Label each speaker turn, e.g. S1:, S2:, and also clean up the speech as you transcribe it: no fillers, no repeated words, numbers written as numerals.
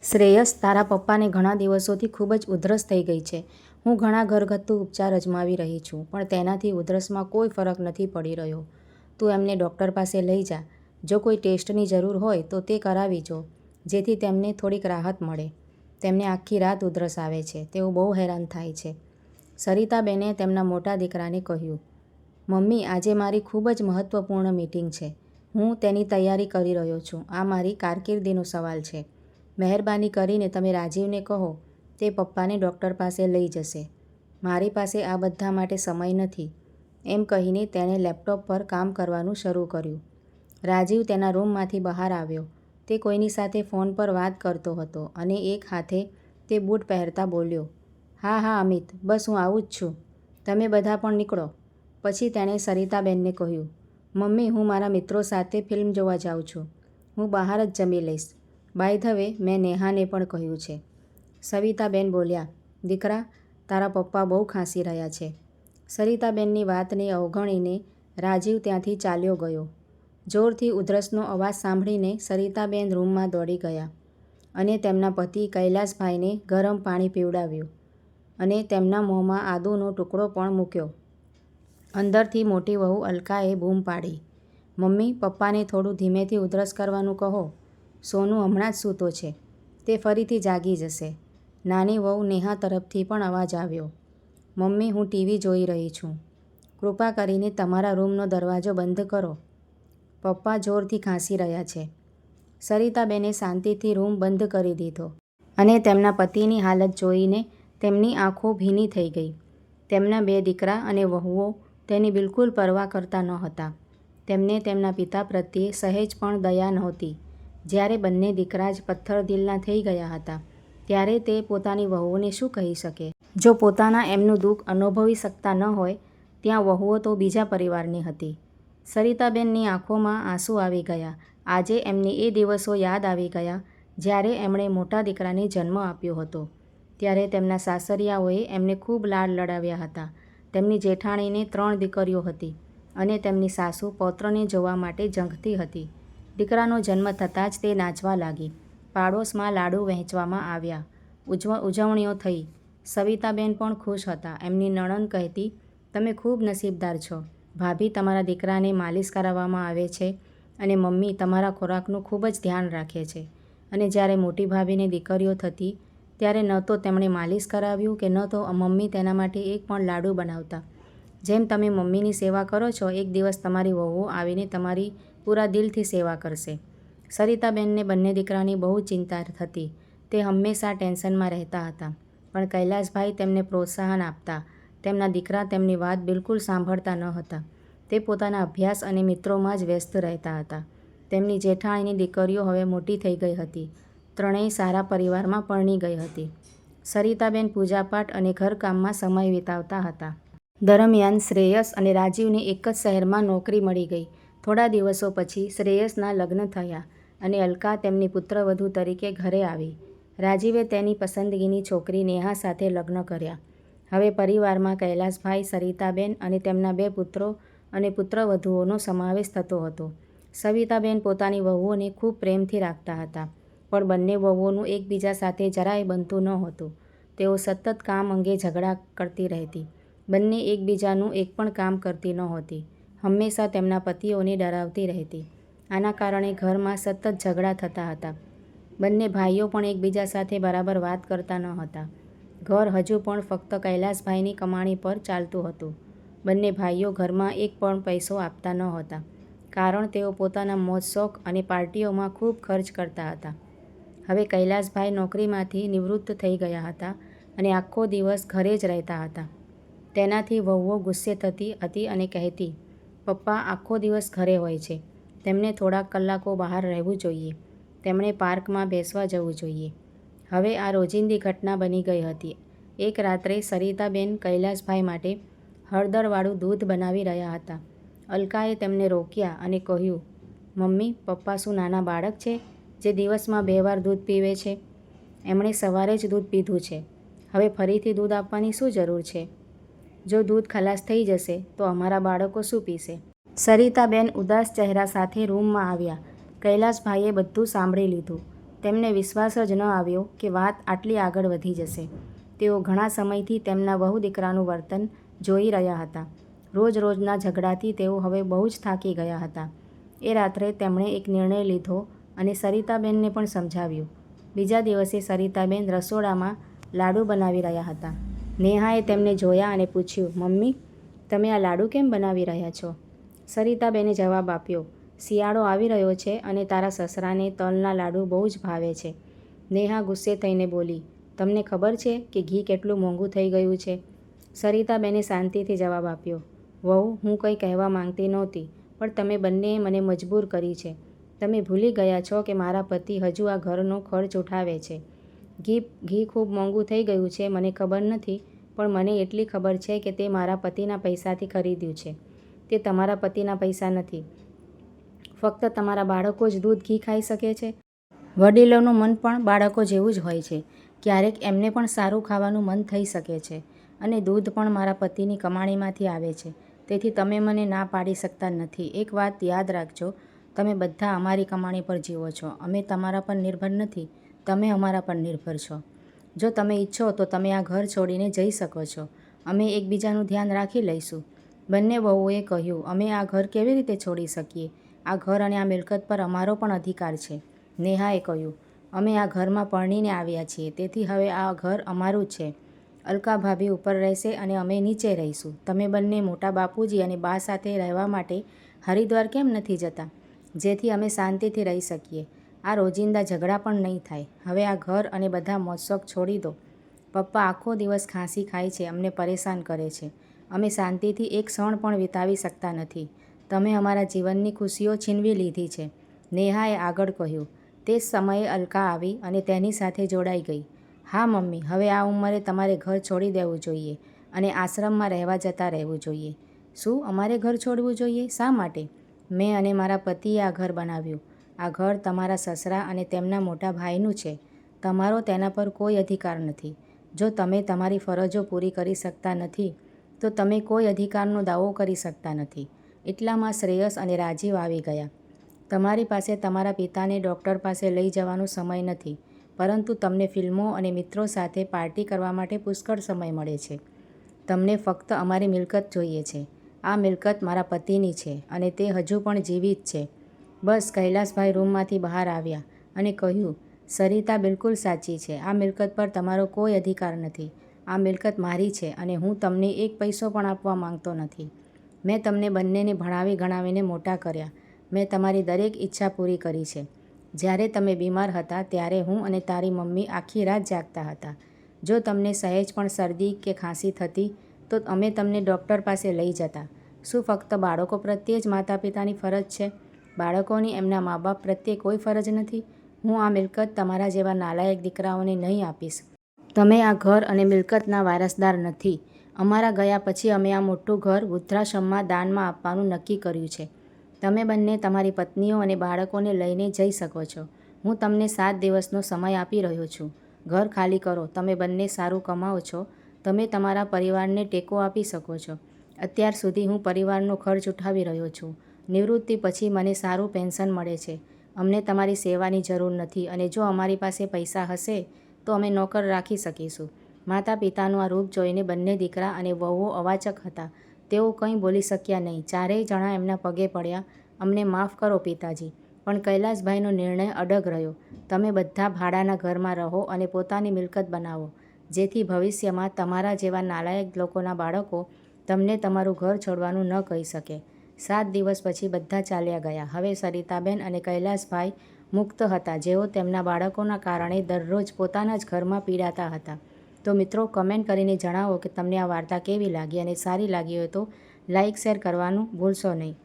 S1: શ્રેયસ, તારા પપ્પાને ઘણા દિવસોથી ખૂબ જ ઉધરસ થઈ ગઈ છે. હું ઘણા ઘરગથ્થુ ઉપચાર અજમાવી રહી છું, પણ તેનાથી ઉધરસમાં કોઈ ફરક નથી પડી રહ્યો. તું એમને ડૉક્ટર પાસે લઈ જા. જો કોઈ ટેસ્ટની જરૂર હોય તો તે કરાવી જો, જેથી તેમને થોડીક રાહત મળે. તેમને આખી રાત ઉધરસ આવે છે. તેઓ બહુ હેરાન થાય છે. સરિતાબેને તેમના મોટા દીકરાને કહ્યું, મમ્મી, આજે મારી ખૂબ જ મહત્વપૂર્ણ મીટિંગ છે. હું તેની તૈયારી કરી રહ્યો છું. આ મારી કારકિર્દીનો સવાલ છે. મહેરબાની કરીને તમે રાજીવને કહો, તે પપ્પાને ડૉક્ટર પાસે લઈ જશે. મારી પાસે આ બધા માટે સમય નથી. એમ કહીને તેણે લેપટોપ પર કામ કરવાનું શરૂ કર્યું. રાજીવ તેના રૂમમાંથી બહાર આવ્યો. તે કોઈની સાથે ફોન પર વાત કરતો હતો અને એક હાથે તે બૂટ પહેરતા બોલ્યો, હા હા અમિત, બસ હું આવું જ છું. તમે બધા પણ નીકળો. પછી તેણે સરિતાબેનને કહ્યું, મમ્મી, હું મારા મિત્રો સાથે ફિલ્મ જોવા જાઉં છું. હું બહાર જ જમી લઈશ. બાય ધ વે, મેં નેહાને પણ કહ્યું છે. સવિતાબેન બોલ્યા, દીકરા, તારા પપ્પા બહુ ખાંસી રહ્યા છે. સરિતાબેનની વાતને અવગણીને રાજીવ ત્યાંથી ચાલ્યો ગયો. જોરથી ઉધરસનો અવાજ સાંભળીને સરિતાબેન રૂમમાં દોડી ગયા અને તેમના પતિ કૈલાસભાઈને ગરમ પાણી પીવડાવ્યું અને તેમના મોંમાં આદુનો ટુકડો પણ મૂક્યો. અંદરથી મોટી વહુ અલકાએ બૂમ પાડી, મમ્મી, પપ્પાને થોડું ધીમેથી ઉધરસ કરવાનું કહો. સોનું હમણાં જ સૂતો છે. તે ફરીથી જાગી જશે. નાની વહુ નેહા તરફથી પણ અવાજ આવ્યો, મમ્મી, હું ટીવી જોઈ રહી છું. કૃપા કરીને તમારા રૂમનો દરવાજો બંધ કરો. પપ્પા જોરથી ખાંસી રહ્યા છે. સરિતાબેને શાંતિથી રૂમ બંધ કરી દીધો અને તેમના પતિની હાલત જોઈને તેમની આંખો ભીની થઈ ગઈ. તેમના બે દીકરા અને વહુઓ તેની બિલકુલ પરવા કરતા ન હતા. તેમને તેમના પિતા પ્રત્યે સહેજ પણ દયા નહોતી. જ્યારે બંને દીકરા જ પથ્થરદિલના થઈ ગયા હતા, ત્યારે તે પોતાની વહુઓને શું કહી શકે? જો પોતાના એમનું દુઃખ અનુભવી શકતા ન હોય, ત્યાં વહુઓ તો બીજા પરિવારની હતી. સરિતાબેનની આંખોમાં આંસુ આવી ગયા. આજે એમને એ દિવસો યાદ આવી ગયા, જ્યારે એમણે મોટા દીકરાને જન્મ આપ્યો હતો. ત્યારે તેમના સાસરિયાઓએ એમને ખૂબ લાડ લડાવ્યા હતા. તેમની જેઠાણીને 3 દીકરીઓ હતી અને તેમની સાસુ પૌત્રને જોવા માટે ઝંખતી હતી. દીકરાનો જન્મ થતાં જ તે નાચવા લાગી. પાડોશમાં લાડુ વહેંચવામાં આવ્યા. ઉજવણીઓ થઈ. સવિતાબેન પણ ખુશ હતા. એમની નણંદ કહેતી, તમે ખૂબ નસીબદાર છો. ભાભી, તમારા દીકરાને માલિશ કરાવવામાં આવે છે અને મમ્મી તમારા ખોરાકનું ખૂબ જ ધ્યાન રાખે છે. અને જ્યારે મોટી ભાભીને દીકરીઓ થતી, ત્યારે ન તો તેમણે માલિશ કરાવ્યું કે ન તો મમ્મી તેના માટે એક પણ લાડુ બનાવતા. જેમ તમે મમ્મીની સેવા કરો છો, એક દિવસ તમારી વહુઓ આવીને તમારી પૂરા દિલથી સેવા કરશે. સરિતાબેનને બંને દીકરાની બહુ ચિંતા થતી. તે હંમેશા ટેન્શનમાં રહેતા હતા. પણ કૈલાસભાઈ તેમને પ્રોત્સાહન આપતા. તેમના દીકરા તેમની વાત બિલકુલ સાંભળતા ન હતા. તે પોતાના અભ્યાસ અને મિત્રોમાં જ વ્યસ્ત રહેતા હતા. તેમની જેઠાણીની દીકરીઓ હવે મોટી થઈ ગઈ હતી. ત્રણેય સારા પરિવારમાં પરણી ગઈ હતી. સરિતાબેન પૂજાપાઠ અને ઘરકામમાં સમય વિતાવતા હતા. દરમિયાન શ્રેયસ અને રાજીવને એક જ શહેરમાં નોકરી મળી ગઈ. થોડા દિવસો પછી શ્રેયસના લગ્ન થયા અને અલકા તેમની પુત્રવધૂ તરીકે ઘરે આવી. રાજીવે તેની પસંદગીની છોકરી નેહા સાથે લગ્ન કર્યા. હવે પરિવારમાં કૈલાસભાઈ, સરિતાબેન અને તેમના 2 પુત્રો અને પુત્રવધૂઓનો સમાવેશ થતો હતો. સવિતાબેન પોતાની વહુઓને ખૂબ પ્રેમથી રાખતા હતા, પણ બંને વહુઓનું એકબીજા સાથે જરાય બનતું નહોતું. તેઓ સતત કામ અંગે ઝઘડા કરતી રહેતી. બંને એકબીજાનું એક પણ કામ કરતી નહોતી. હંમેશા તેમના પતિઓને ડરાવતી રહેતી. આના કારણે ઘરમાં સતત ઝઘડા થતા હતા. બંને ભાઈઓ પણ એકબીજા સાથે બરાબર વાત કરતા ન હતા. ઘર હજુ પણ ફક્ત કૈલાસભાઈની કમાણી પર ચાલતું હતું. બંને ભાઈઓ ઘરમાં એક પણ પૈસો આપતા ન હતા, કારણ તેઓ પોતાના મોજ-શોખ અને પાર્ટીઓમાં ખૂબ ખર્ચ કરતા હતા. હવે કૈલાસભાઈ નોકરીમાંથી નિવૃત્ત થઈ ગયા હતા અને આખો દિવસ ઘરે જ રહેતા હતા. તેનાથી વહુઓ ગુસ્સે થતી હતી અને કહેતી, પપ્પા આખો દિવસ ઘરે હોય છે. તેમને થોડાક કલાકો બહાર રહેવું જોઈએ. તેમણે પાર્કમાં બેસવા જવું જોઈએ. હવે આ રોજિંદી ઘટના બની ગઈ હતી. એક રાત્રે સરિતાબેન કૈલાસભાઈ માટે હળદરવાળું દૂધ બનાવી રહ્યા હતા. અલકાએ તેમને રોક્યા અને કહ્યું, મમ્મી, પપ્પા શું નાના બાળક છે જે દિવસમાં 2 વાર દૂધ પીવે છે? એમણે સવારે જ દૂધ પીધું છે. હવે ફરીથી દૂધ આપવાની શું જરૂર છે? જો દૂધ ખલાસ થઈ જશે તો અમારા બાળકો શું પીશે? સરિતાબેન ઉદાસ ચહેરા સાથે રૂમમાં આવ્યા. કૈલાસભાઈએ બધું સાંભળી લીધું. તેમને વિશ્વાસ જ ન આવ્યો કે વાત આટલી આગળ વધી જશે. તેઓ ઘણા સમયથી તેમના વહુ દીકરાનું વર્તન જોઈ રહ્યા હતા. રોજ-રોજના ઝઘડાથી તેઓ હવે બહુ જ થાકી ગયા હતા. એ રાત્રે તેમણે એક નિર્ણય લીધો અને સરિતાબેનને પણ સમજાવ્યું. બીજા દિવસે સરિતાબેન રસોડામાં લાડુ બનાવી રહ્યા હતા. નેહાએ તેમને જોયા અને પૂછ્યું, મમ્મી, તમે આ લાડુ કેમ બનાવી રહ્યા છો? સરિતાબેને જવાબ આપ્યો, શિયાળો આવી રહ્યો છે અને તારા સસરાને તલના લાડુ બહુ જ ભાવે છે. નેહા ગુસ્સે થઈને બોલી, તમને ખબર છે કે ઘી કેટલું મોંઘું થઈ ગયું છે? સરિતાબેને શાંતિથી જવાબ આપ્યો, વહુ, હું કંઈ કહેવા માંગતી નહોતી, પણ તમે બંનેએ મને મજબૂર કરી છે. તમે ભૂલી ગયા છો કે મારા પતિ હજુ આ ઘરનો ખર્ચ ઉઠાવે છે. ઘી ખૂબ મોંઘું થઈ ગયું છે મને ખબર નથી, પણ મને એટલી ખબર છે કે તે મારા પતિના પૈસાથી ખરીદ્યું છે. તે તમારા પતિના પૈસા નથી. ફક્ત તમારા બાળકો જ દૂધ ઘી ખાઈ શકે છે. વડીલોનું મન પણ બાળકો જેવું જ હોય છે. ક્યારેક એમને પણ સારું ખાવાનું મન થઈ શકે છે. અને દૂધ પણ મારા પતિની કમાણીમાંથી આવે છે. તેથી તમે મને ના પાડી શકતા નથી. એક વાત યાદ રાખજો, તમે બધા અમારી કમાણી પર જીવો છો. અમે તમારા પર નિર્ભર નથી, તમે અમારા પર નિર્ભર છો. જો તમે ઈચ્છો તો તમે આ ઘર છોડીને જઈ શકો છો. અમે એકબીજાનું ધ્યાન રાખી લઈશું. બંને વહુઓએ કહ્યું, અમે આ ઘર કેવી રીતે છોડી શકીએ? આ ઘર અને આ મિલકત પર અમારો પણ અધિકાર છે. નેહાએ કહ્યું, અમે આ ઘરમાં પરણીને આવ્યા છીએ, તેથી હવે આ ઘર અમારું જ છે. અલકા ભાભી ઉપર રહેશે અને અમે નીચે રહીશું. તમે બંને મોટા બાપુજી અને બા સાથે રહેવા માટે હરિદ્વાર કેમ નથી જતા? જેથી અમે શાંતિથી રહી શકીએ. આ રોજિંદા ઝઘડા પણ નહીં થાય. હવે આ ઘર અને બધા મોજશોખ છોડી દો. પપ્પા આખો દિવસ ખાંસી ખાય છે, અમને પરેશાન કરે છે. અમે શાંતિથી એક ક્ષણ પણ વિતાવી શકતા નથી. તમે અમારા જીવનની ખુશીઓ છીનવી લીધી છે. નેહાએ આગળ કહ્યું. તે જ સમયે અલકા આવી અને તેની સાથે જોડાઈ ગઈ. હા મમ્મી, હવે આ ઉંમરે તમારે ઘર છોડી દેવું જોઈએ અને આશ્રમમાં રહેવા જતા રહેવું જોઈએ. શું અમારે ઘર છોડવું જોઈએ? શા માટે? મેં અને મારા પતિએ આ ઘર બનાવ્યું. આ ઘર તમારા સસરા અને તેમના મોટા ભાઈનું છે. તમારો તેના પર કોઈ અધિકાર નથી. જો તમે તમારી ફરજો પૂરી કરી શકતા નથી, તો તમે કોઈ અધિકારનો દાવો કરી શકતા નથી. એટલામાં શ્રેયસ અને રાજીવ આવી ગયા. તમારી પાસે તમારા પિતાને ડૉક્ટર પાસે લઈ જવાનો સમય નથી, પરંતુ તમને ફિલ્મો અને મિત્રો સાથે પાર્ટી કરવા માટે પુષ્કળ સમય મળે છે. તમને ફક્ત અમારી મિલકત જોઈએ છે. આ મિલકત મારા પતિની છે અને તે હજુ પણ જીવિત છે. બસ કૈલાસભાઈ રૂમમાંથી બહાર આવ્યા અને કહ્યું, સરિતા બિલકુલ સાચી છે. આ મિલકત પર તમારો કોઈ અધિકાર નથી. આ મિલકત મારી છે અને હું તમને એક પૈસો પણ આપવા માંગતો નથી. મેં તમને બંનેને ભણાવી ગણાવીને મોટા કર્યા. મેં તમારી દરેક ઈચ્છા પૂરી કરી છે. જ્યારે તમે બીમાર હતા ત્યારે હું અને તારી મમ્મી આખી રાત જાગતા હતા. જો તમને સહેજ પણ શરદી કે ખાંસી થતી તો અમે તમને ડૉક્ટર પાસે લઈ જતા. શું ફક્ત બાળકો પ્રત્યે જ માતા પિતાની ફરજ છે? બાળકોની એમના મા બાપ પ્રત્યે કોઈ ફરજ નથી? હું આ મિલકત તમારા જેવા નાલાયક દીકરાઓને નહીં આપીશ. તમે આ ઘર અને મિલકતના વારસદાર નથી. અમારા ગયા પછી અમે આ મોટું ઘર વૃદ્ધાશ્રમમાં દાનમાં આપવાનું નક્કી કર્યું છે. તમે બંને તમારી પત્નીઓ અને બાળકોને લઈને જઈ શકો છો. હું તમને 7 દિવસનો સમય આપી રહ્યો છું. ઘર ખાલી કરો. તમે બંને સારું કમાઓ છો. તમે તમારા પરિવારને ટેકો આપી શકો છો. અત્યાર સુધી હું પરિવારનો ખર્ચ ઉઠાવી રહ્યો છું. નિવૃત્તિ પછી મને સારું પેન્શન મળે છે. અમને તમારી સેવાની જરૂર નથી અને જો અમારી પાસે પૈસા હશે તો અમે નોકર રાખી શકીશું. માતા પિતાનું આ રૂપ જોઈને બંને દીકરા અને વહુઓ અવાચક હતા. તેઓ કંઈ બોલી શક્યા નહીં. ચારેય જણા એમના પગે પડ્યા. અમને માફ કરો પિતાજી. પણ કૈલાસભાઈનો નિર્ણય અડગ રહ્યો. તમે બધા ભાડાના ઘરમાં રહો અને પોતાની મિલકત બનાવો, જેથી ભવિષ્યમાં તમારા જેવા નાલાયક લોકોના બાળકો તમને તમારું ઘર છોડવાનું ન કહી શકે. 7 દિવસ પછી બધા ચાલ્યા ગયા. હવે સરિતાબેન અને કૈલાસભાઈ મુક્ત હતા, જેઓ તેમના બાળકોના કારણે દરરોજ પોતાના જ ઘરમાં પીડાતા હતા. તો મિત્રો, કમેન્ટ કરીને જણાવો કે તમને આ વાર્તા કેવી લાગી અને સારી લાગી હોય તો લાઇક શેર કરવાનું ભૂલશો નહીં.